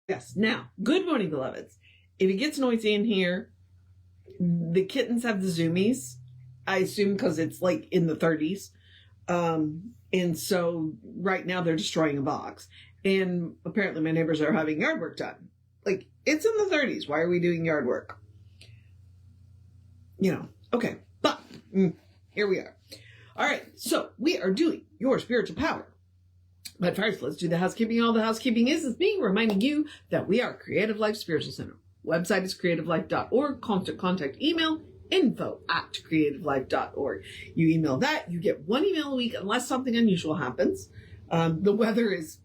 Yes. Now, good morning, beloveds. If it gets noisy in here, the kittens have the zoomies. I assume because it's like in the 30s. And so right now they're destroying a box. And apparently my neighbors are having yard work done. Like, it's in the 30s. Why are we doing yard work? Okay. But here we are. All right. So we are doing your spiritual power. But first, let's do the housekeeping. All the housekeeping is me reminding you that we are Creative Life Spiritual Center. Website is creativelife.org. Constant contact email, info@creativelife.org. You email that, you get one email a week unless something unusual happens. The weather is,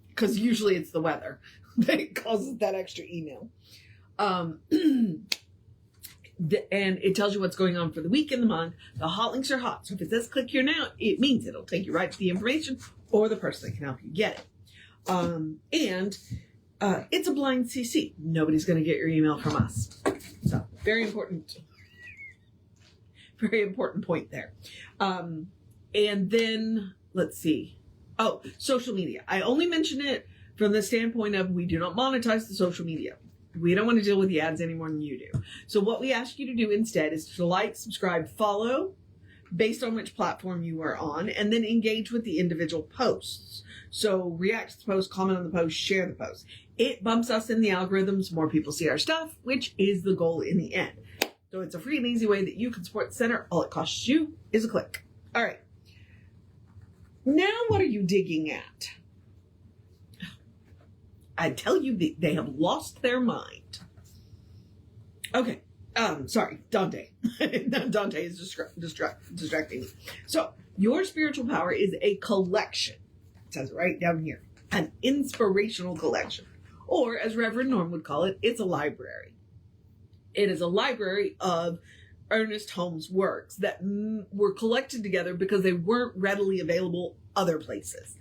because usually it's the weather that causes that extra email. And it tells you what's going on for the week and the month. The hot links are hot. So if it says click here now, it means it'll take you right to the information or the person that can help you get it. It's a blind CC. Nobody's going to get your email from us. So very important point there. And then let's see. Oh, social media. I only mention it from the standpoint of we do not monetize the social media. We don't want to deal with the ads any more than you do. So what we ask you to do instead is to like, subscribe, follow based on which platform you are on, and then engage with the individual posts. So react to the post, comment on the post, share the post. It bumps us in the algorithms. More people see our stuff, which is the goal in the end. So it's a free and easy way that you can support the center. All it costs you is a click. All right. Now what are you digging at? I tell you, they have lost their mind. Okay. Sorry, Dante. Dante is distracting me. So, your spiritual power is a collection. It says right down here. An inspirational collection. Or, as Reverend Norm would call it, it's a library. It is a library of Ernest Holmes' works that were collected together because they weren't readily available other places.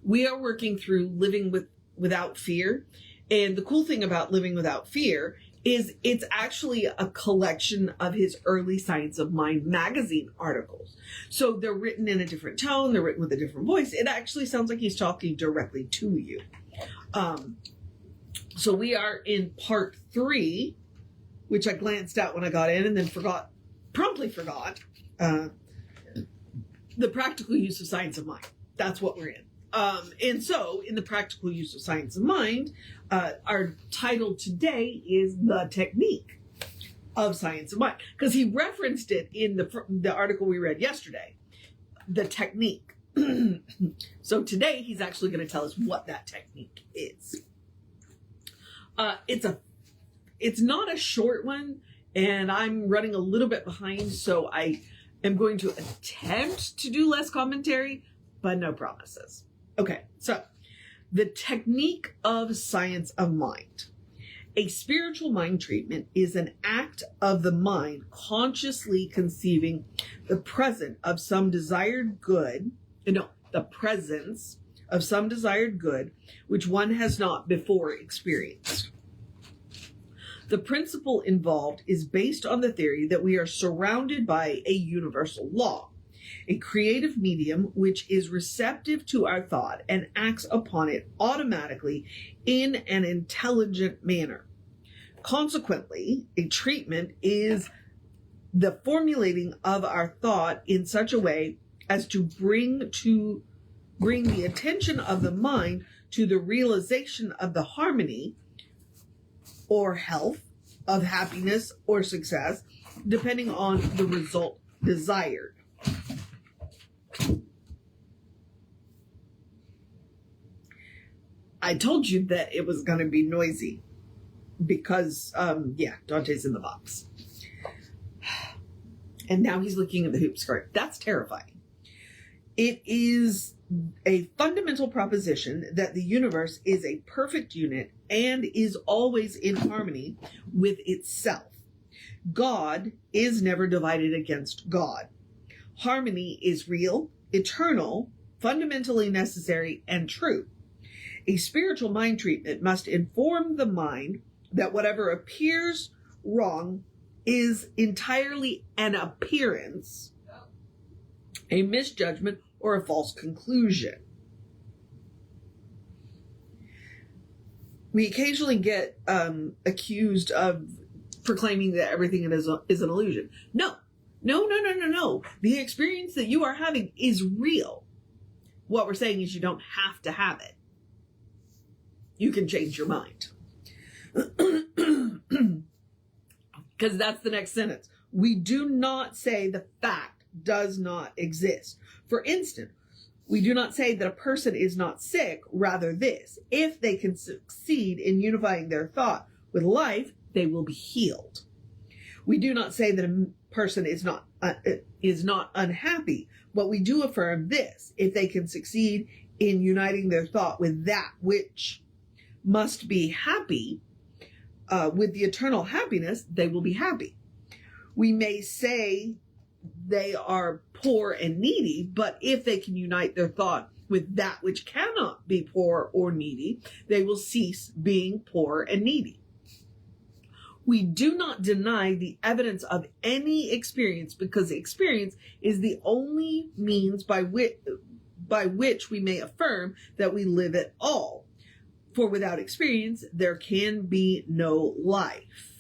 We are working through living without fear. And the cool thing about Living Without Fear is it's actually a collection of his early Science of Mind magazine articles. So they're written in a different tone. They're written with a different voice. It actually sounds like he's talking directly to you. So we are in part 3, which I glanced at when I got in and then promptly forgot. The practical use of Science of Mind. That's what we're in. And so, in the practical use of Science of Mind, our title today is The Technique of Science of Mind. Because he referenced it in the article we read yesterday. The technique. So today, he's actually going to tell us what that technique is. It's not a short one, and I'm running a little bit behind, so I am going to attempt to do less commentary, but no promises. Okay, so the technique of Science of Mind. A spiritual mind treatment is an act of the mind consciously conceiving the presence of some desired good, which one has not before experienced. The principle involved is based on the theory that we are surrounded by a universal law, a creative medium which is receptive to our thought and acts upon it automatically in an intelligent manner. Consequently, a treatment is the formulating of our thought in such a way as to bring the attention of the mind to the realization of the harmony or health, of happiness or success, depending on the result desired. I told you that it was going to be noisy because, Dante's in the box. And now he's looking at the hoop skirt. That's terrifying. It is a fundamental proposition that the universe is a perfect unit and is always in harmony with itself. God is never divided against God. Harmony is real, eternal, fundamentally necessary, and true. A spiritual mind treatment must inform the mind that whatever appears wrong is entirely an appearance, a misjudgment, or a false conclusion. We occasionally get accused of proclaiming that everything is an illusion. No. The experience that you are having is real. What we're saying is you don't have to have it. You can change your mind. Because that's the next sentence. We do not say the fact does not exist. For instance, we do not say that a person is not sick, rather this. If they can succeed in unifying their thought with life, they will be healed. We do not say that a person is not unhappy, but we do affirm this. If they can succeed in uniting their thought with that which must be happy, with the eternal happiness, they will be happy. We may say they are poor and needy, but if they can unite their thought with that which cannot be poor or needy, they will cease being poor and needy. We do not deny the evidence of any experience, because experience is the only means by which we may affirm that we live at all. For without experience, there can be no life.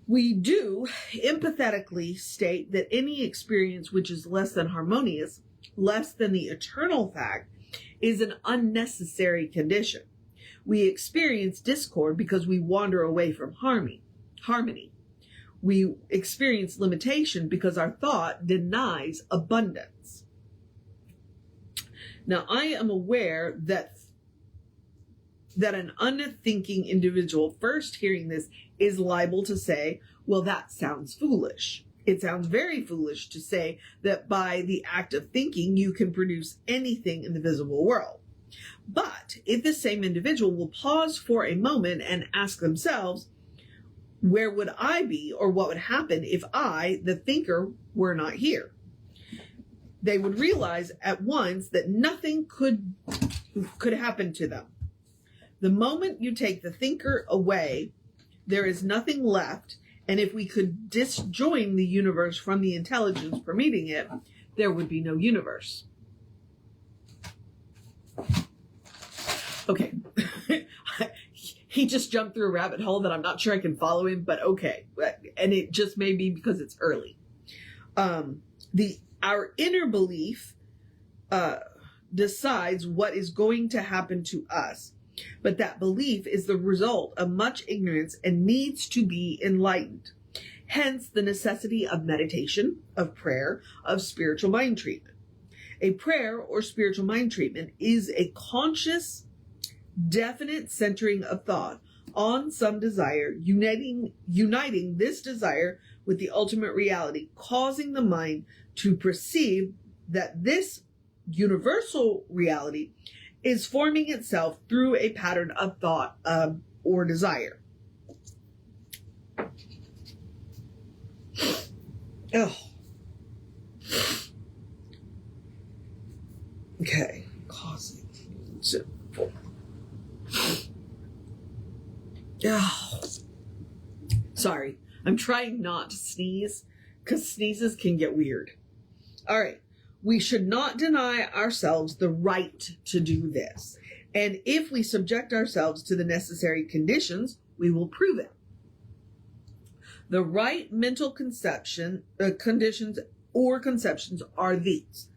We do empathetically state that any experience which is less than harmonious, less than the eternal fact, is an unnecessary condition. We experience discord because we wander away from harmony. We experience limitation because our thought denies abundance. Now, I am aware that an unthinking individual first hearing this is liable to say, well, that sounds foolish. It sounds very foolish to say that by the act of thinking, you can produce anything in the visible world. But if the same individual will pause for a moment and ask themselves, where would I be, or what would happen if I, the thinker, were not here? They would realize at once that nothing could happen to them. The moment you take the thinker away, there is nothing left, and if we could disjoin the universe from the intelligence permeating it, there would be no universe. Okay. He just jumped through a rabbit hole that I'm not sure I can follow him, but okay. And it just may be because it's early. Our inner belief decides what is going to happen to us, but that belief is the result of much ignorance and needs to be enlightened. Hence the necessity of meditation, of prayer, of spiritual mind treatment. A prayer or spiritual mind treatment is a conscious, definite centering of thought on some desire, uniting this desire with the ultimate reality, causing the mind to perceive that this universal reality is forming itself through a pattern of thought or desire. Oh. Okay. Causing. Simple. Oh. Sorry. I'm trying not to sneeze because sneezes can get weird. All right. We should not deny ourselves the right to do this. And if we subject ourselves to the necessary conditions, we will prove it. The right mental conceptions are these.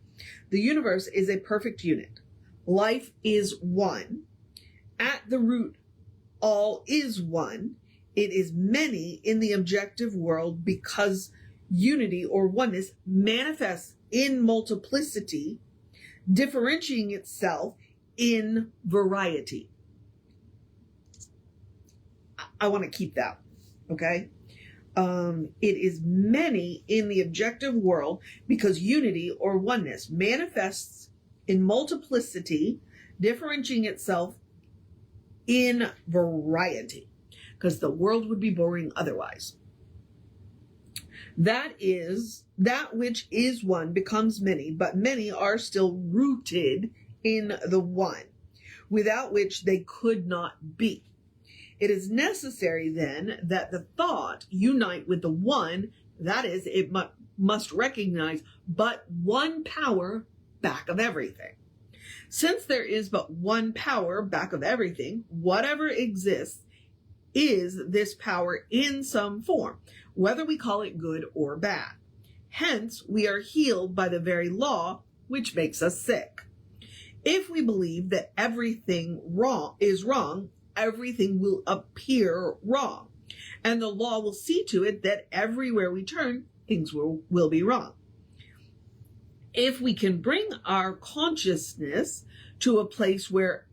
The universe is a perfect unit. Life is one. At the root, all is one. It is many in the objective world because unity or oneness manifests in multiplicity, differentiating itself in variety. I want to keep that, okay? It is many in the objective world because unity or oneness manifests in multiplicity, differentiating itself in variety, because the world would be boring otherwise. That is, that which is one becomes many, but many are still rooted in the one, without which they could not be. It is necessary then that the thought unite with the one, that is, it must recognize but one power back of everything. Since there is but one power back of everything, whatever exists is this power in some form, whether we call it good or bad. Hence, we are healed by the very law which makes us sick. If we believe that everything wrong is wrong, everything will appear wrong, and the law will see to it that everywhere we turn, things will be wrong. If we can bring our consciousness to a place where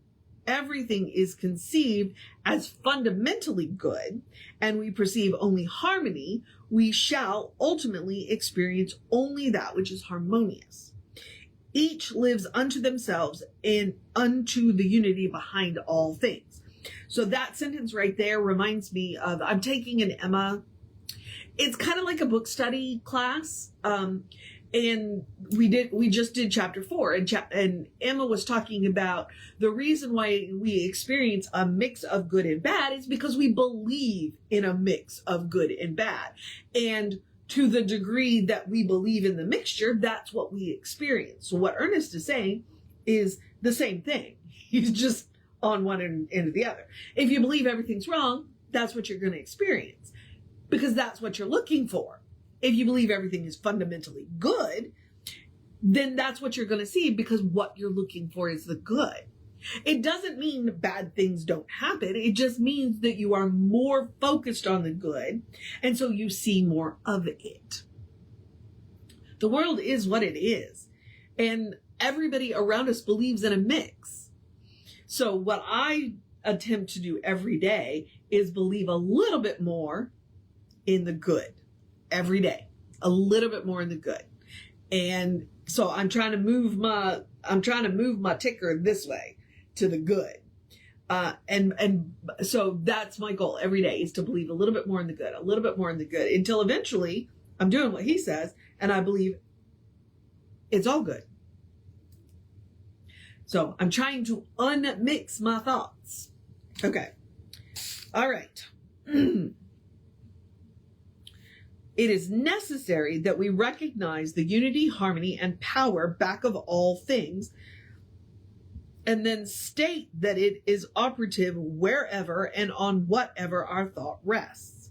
everything is conceived as fundamentally good, and we perceive only harmony, we shall ultimately experience only that which is harmonious. Each lives unto themselves and unto the unity behind all things. So that sentence right there reminds me of, I'm taking an Emma, it's kind of like a book study class. And we just did chapter 4, and Emma was talking about the reason why we experience a mix of good and bad is because we believe in a mix of good and bad. And to the degree that we believe in the mixture, that's what we experience. So what Ernest is saying is the same thing. He's just on one end of the other. If you believe everything's wrong, that's what you're going to experience, because that's what you're looking for. If you believe everything is fundamentally good, then that's what you're going to see, because what you're looking for is the good. It doesn't mean bad things don't happen. It just means that you are more focused on the good, and so you see more of it. The world is what it is, and everybody around us believes in a mix. So what I attempt to do every day is believe a little bit more in the good. Every day, a little bit more in the good. And so I'm trying to move my ticker this way to the good. And so that's my goal every day, is to believe a little bit more in the good, a little bit more in the good, until eventually I'm doing what he says and I believe it's all good. So I'm trying to unmix my thoughts. Okay. All right. It is necessary that we recognize the unity, harmony, and power back of all things, and then state that it is operative wherever and on whatever our thought rests.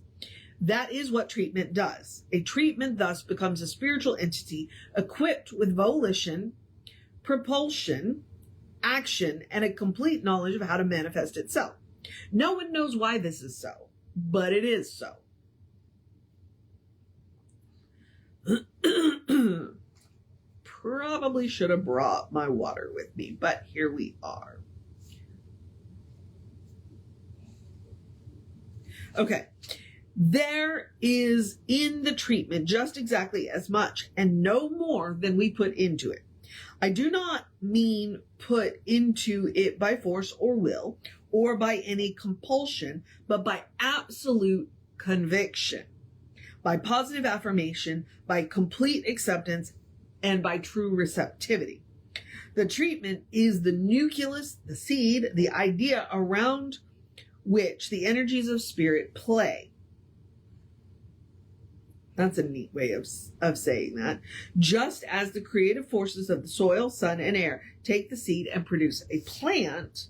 That is what treatment does. A treatment thus becomes a spiritual entity equipped with volition, propulsion, action, and a complete knowledge of how to manifest itself. No one knows why this is so, but it is so. Probably should have brought my water with me, but here we are. Okay. There is in the treatment just exactly as much and no more than we put into it. I do not mean put into it by force or will or by any compulsion, but by absolute conviction, by positive affirmation, by complete acceptance, and by true receptivity. The treatment is the nucleus, the seed, the idea around which the energies of spirit play. That's a neat way of saying that. Just as the creative forces of the soil, sun, and air take the seed and produce a plant,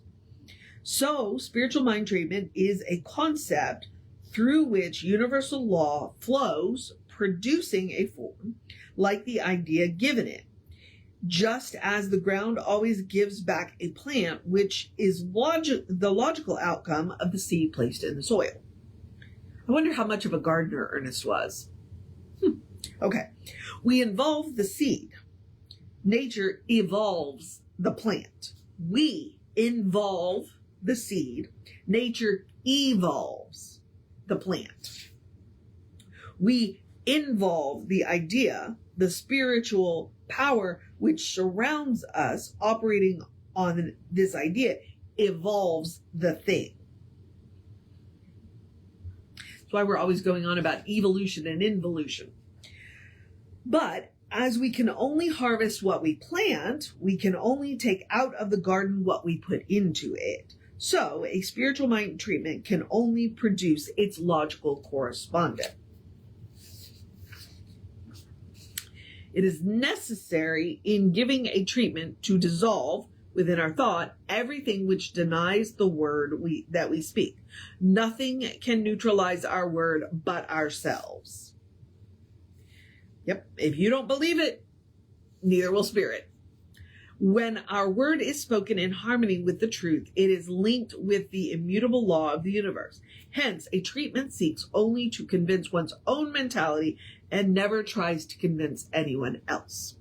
so spiritual mind treatment is a concept through which universal law flows, producing a form like the idea given it. Just as the ground always gives back a plant, which is the logical outcome of the seed placed in the soil. I wonder how much of a gardener Ernest was. Okay. We involve the seed. Nature evolves the plant. We involve the seed. Nature evolves the plant. We involve the idea, the spiritual power which surrounds us operating on this idea evolves the thing. That's why we're always going on about evolution and involution. But as we can only harvest what we plant, we can only take out of the garden what we put into it. So a spiritual mind treatment can only produce its logical correspondent. It is necessary in giving a treatment to dissolve, within our thought everything which denies the word that we speak. Nothing can neutralize our word but ourselves. Yep, if you don't believe it, neither will spirit. When our word is spoken in harmony with the truth, it is linked with the immutable law of the universe. Hence, a treatment seeks only to convince one's own mentality and never tries to convince anyone else.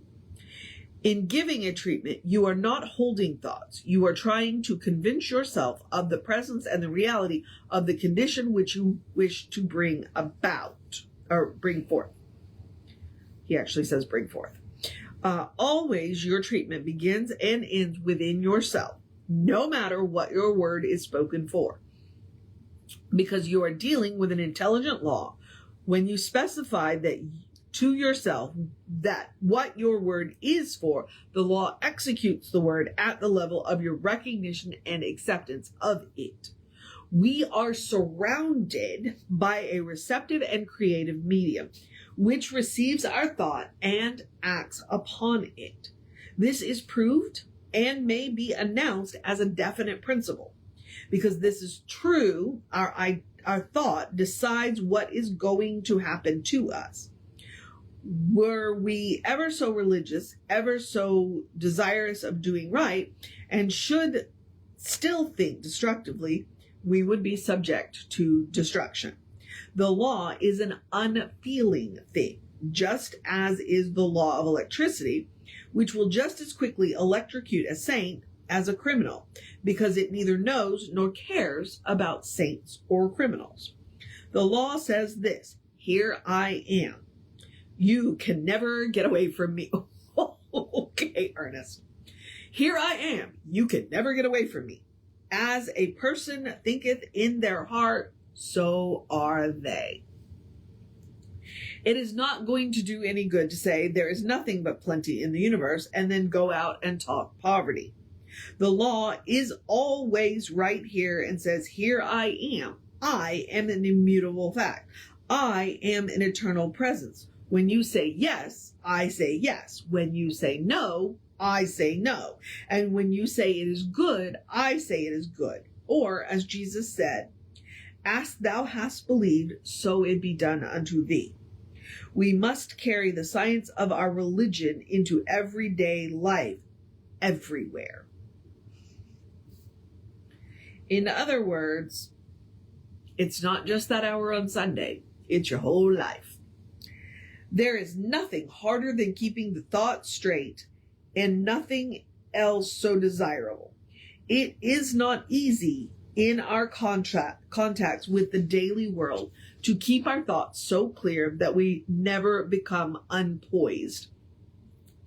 In giving a treatment, you are not holding thoughts. You are trying to convince yourself of the presence and the reality of the condition which you wish to bring about, or bring forth. He actually says bring forth. Always your treatment begins and ends within yourself, no matter what your word is spoken for. Because you are dealing with an intelligent law, when you specify that to yourself that what your word is for, the law executes the word at the level of your recognition and acceptance of it. We are surrounded by a receptive and creative medium, which receives our thought and acts upon it. This is proved and may be announced as a definite principle. Because this is true, our thought decides what is going to happen to us. Were we ever so religious, ever so desirous of doing right, and should still think destructively, we would be subject to destruction. The law is an unfeeling thing, just as is the law of electricity, which will just as quickly electrocute a saint as a criminal, because it neither knows nor cares about saints or criminals. The law says this: here I am. You can never get away from me. Okay, Ernest. Here I am. You can never get away from me. As a person thinketh in their heart, so are they. It is not going to do any good to say there is nothing but plenty in the universe and then go out and talk poverty. The law is always right here and says, here I am. I am an immutable fact. I am an eternal presence. When you say yes, I say yes. When you say no, I say no. And when you say it is good, I say it is good. Or, as Jesus said, as thou hast believed, so it be done unto thee. We must carry the science of our religion into everyday life, everywhere. In other words, it's not just that hour on Sunday, it's your whole life. There is nothing harder than keeping the thought straight, and nothing else so desirable. It is not easy in our contacts with the daily world to keep our thoughts so clear that we never become unpoised,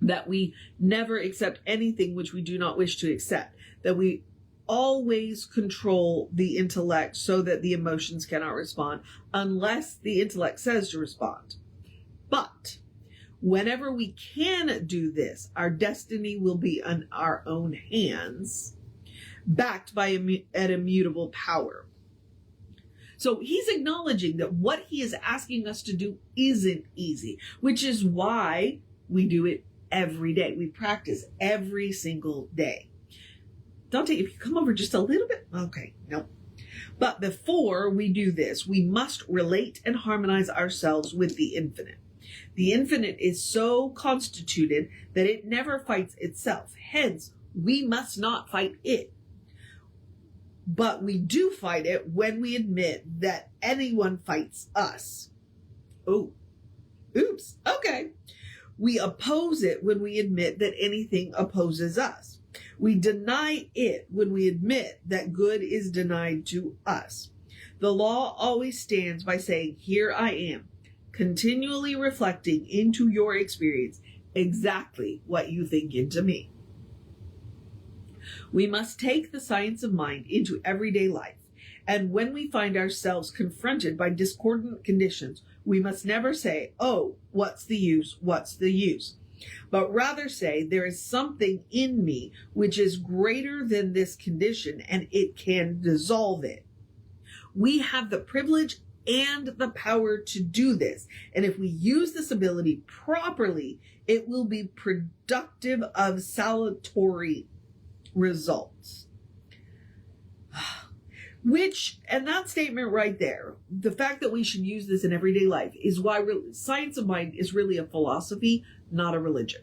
that we never accept anything which we do not wish to accept, that we always control the intellect so that the emotions cannot respond unless the intellect says to respond. But whenever we can do this, our destiny will be in our own hands, backed by an immutable power. So he's acknowledging that what he is asking us to do isn't easy, which is why we do it every day. We practice every single day. Dante, if you come over just a little bit. Okay, no. But before we do this, we must relate and harmonize ourselves with the infinite. The infinite is so constituted that it never fights itself. Hence, we must not fight it. But we do fight it when we admit that anyone fights us. Oh, oops, okay. We oppose it when we admit that anything opposes us. We deny it when we admit that good is denied to us. The law always stands by saying, here I am, continually reflecting into your experience exactly what you think into me. We must take the science of mind into everyday life, and when we find ourselves confronted by discordant conditions, we must never say, oh, what's the use, what's the use? But rather say, there is something in me which is greater than this condition, and it can dissolve it. We have the privilege and the power to do this. And if we use this ability properly, it will be productive of salutary results. And that statement right there, the fact that we should use this in everyday life is why science of mind is really a philosophy, not a religion.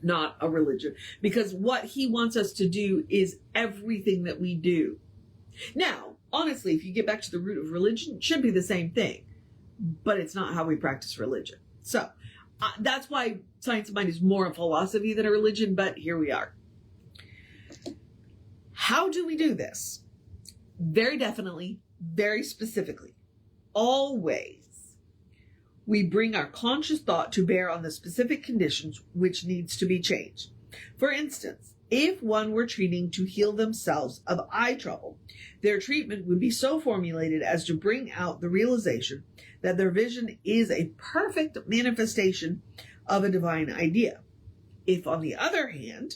Not a religion. Because what he wants us to do is everything that we do. Now, honestly, if you get back to the root of religion, it should be the same thing. But it's not how we practice religion. So, that's why science of mind is more a philosophy than a religion, but here we are. How do we do this? Very definitely, very specifically. Always, we bring our conscious thought to bear on the specific conditions which needs to be changed. For instance, if one were treating to heal themselves of eye trouble, their treatment would be so formulated as to bring out the realization that their vision is a perfect manifestation of a divine idea. If, on the other hand,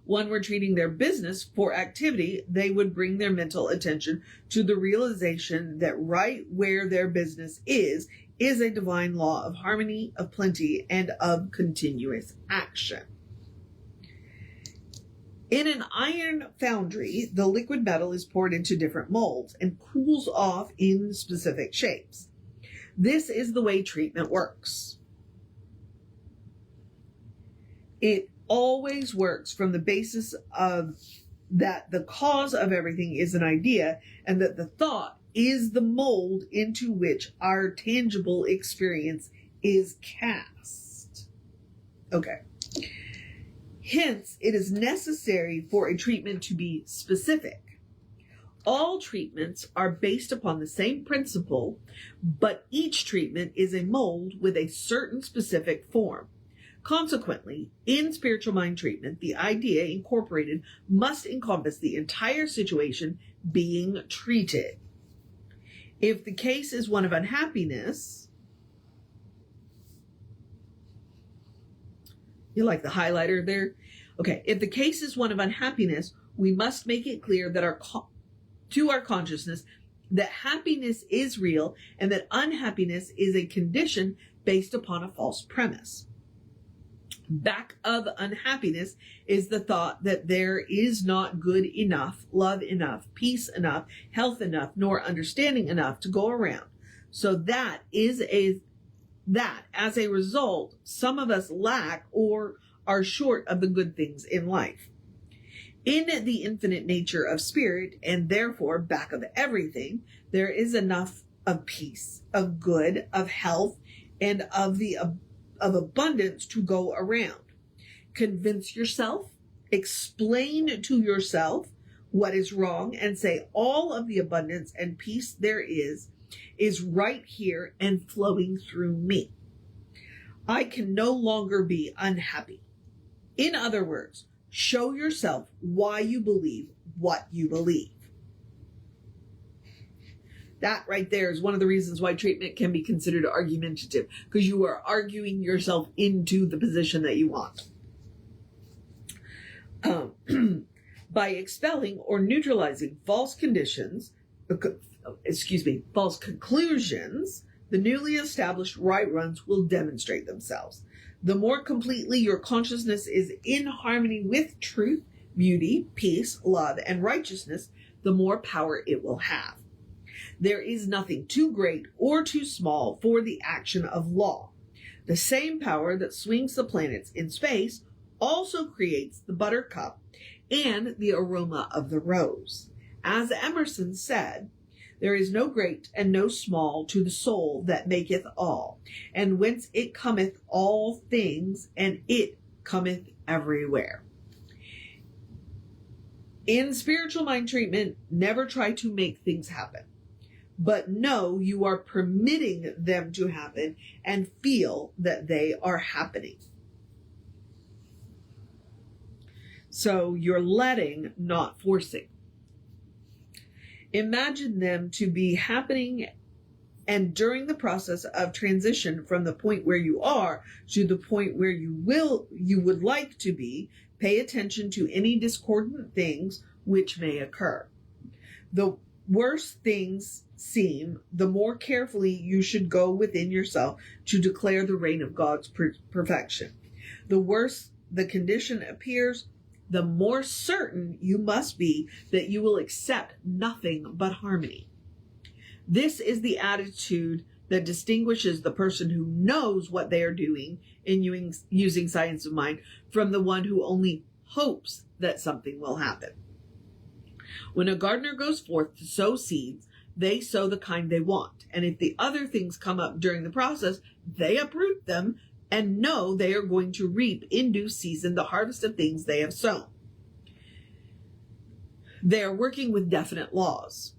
one were treating their business for activity, they would bring their mental attention to the realization that right where their business is a divine law of harmony, of plenty, and of continuous action. In an iron foundry, the liquid metal is poured into different molds and cools off in specific shapes. This is the way treatment works. It always works from the basis of that the cause of everything is an idea and that the thought is the mold into which our tangible experience is cast. Okay. Hence, it is necessary for a treatment to be specific. All treatments are based upon the same principle, but each treatment is a mold with a certain specific form. Consequently, in spiritual mind treatment, the idea incorporated must encompass the entire situation being treated. If the case is one of unhappiness, you like the highlighter there? Okay, if the case is one of unhappiness, we must make it clear that to our consciousness that happiness is real and that unhappiness is a condition based upon a false premise. Back of unhappiness is the thought that there is not good enough, love enough, peace enough, health enough, nor understanding enough to go around. So that as a result, some of us lack or are short of the good things in life. In the infinite nature of spirit, and therefore back of everything, there is enough of peace, of good, of health, and of abundance to go around. Convince yourself, explain to yourself what is wrong, and say all of the abundance and peace there is right here and flowing through me. I can no longer be unhappy. In other words, show yourself why you believe what you believe. That right there is one of the reasons why treatment can be considered argumentative, because you are arguing yourself into the position that you want. By expelling or neutralizing false conclusions, the newly established right runs will demonstrate themselves. The more completely your consciousness is in harmony with truth, beauty, peace, love, and righteousness, the more power it will have. There is nothing too great or too small for the action of law. The same power that swings the planets in space also creates the buttercup and the aroma of the rose. As Emerson said, there is no great and no small to the soul that maketh all, and whence it cometh all things, and it cometh everywhere. In spiritual mind treatment, never try to make things happen, but know you are permitting them to happen and feel that they are happening. So you're letting, not forcing. Imagine them to be happening, and during the process of transition from the point where you are to the point where you would like to be, pay attention to any discordant things which may occur. The worse things seem, the more carefully you should go within yourself to declare the reign of God's perfection. The worse the condition appears, the more certain you must be that you will accept nothing but harmony. This is the attitude that distinguishes the person who knows what they are doing in using science of mind from the one who only hopes that something will happen. When a gardener goes forth to sow seeds, they sow the kind they want. And if the other things come up during the process, they uproot them and know they are going to reap in due season the harvest of things they have sown. They are working with definite laws.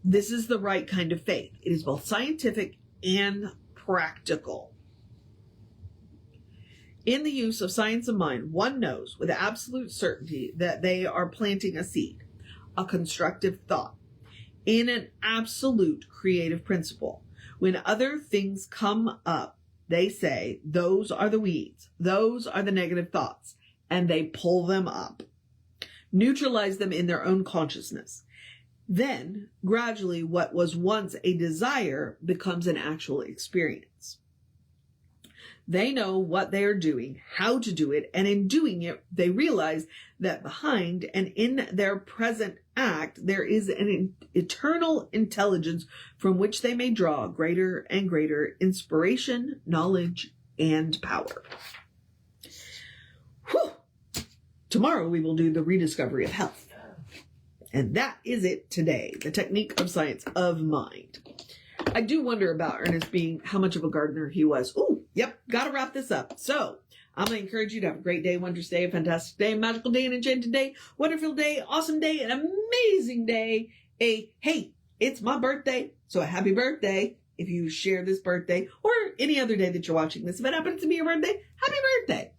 This is the right kind of faith. It is both scientific and practical. In the use of science of mind, one knows with absolute certainty that they are planting a seed, a constructive thought, in an absolute creative principle. When other things come up, they say, those are the weeds, those are the negative thoughts, and they pull them up, neutralize them in their own consciousness. Then, gradually, what was once a desire becomes an actual experience. They know what they are doing, how to do it, and in doing it, they realize that behind and in their present act, there is an eternal intelligence from which they may draw greater and greater inspiration, knowledge, and power. Whew. Tomorrow we will do the rediscovery of health. And that is it today, the technique of science of mind. I do wonder about Ernest being how much of a gardener he was. Ooh, yep, gotta wrap this up. So, I'm going to encourage you to have a great day, wondrous day, a fantastic day, a magical day, an enchanted day, wonderful day, awesome day, an amazing day. Hey, it's my birthday, so a happy birthday if you share this birthday or any other day that you're watching this. If it happens to be your birthday, happy birthday.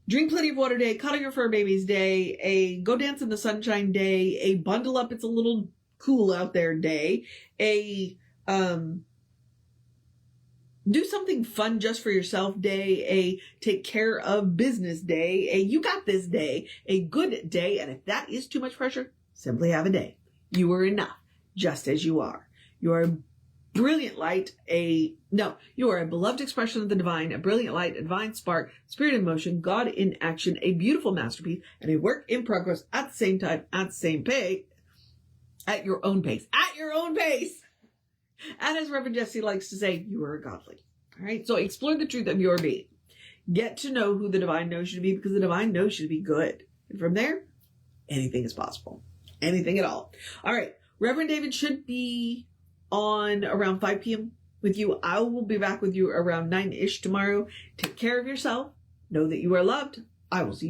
Drink plenty of water day, cuddle your fur babies day, a go dance in the sunshine day, a bundle up, it's a little cool out there day, a do something fun just for yourself day, a take care of business day, a you got this day, a good day. And if that is too much pressure, simply have a day. You are enough just as you are. You are a brilliant light, you are a beloved expression of the divine, a brilliant light, a divine spark, spirit in motion, God in action, a beautiful masterpiece, and a work in progress at the same time, at the same pace, at your own pace. And as Reverend Jesse likes to say, you are godly. All right. So explore the truth of your being. Get to know who the divine knows you to be, because the divine knows you to be good. And from there, anything is possible. Anything at all. All right. Reverend David should be on around 5 p.m. with you. I will be back with you around 9-ish tomorrow. Take care of yourself. Know that you are loved. I will see you.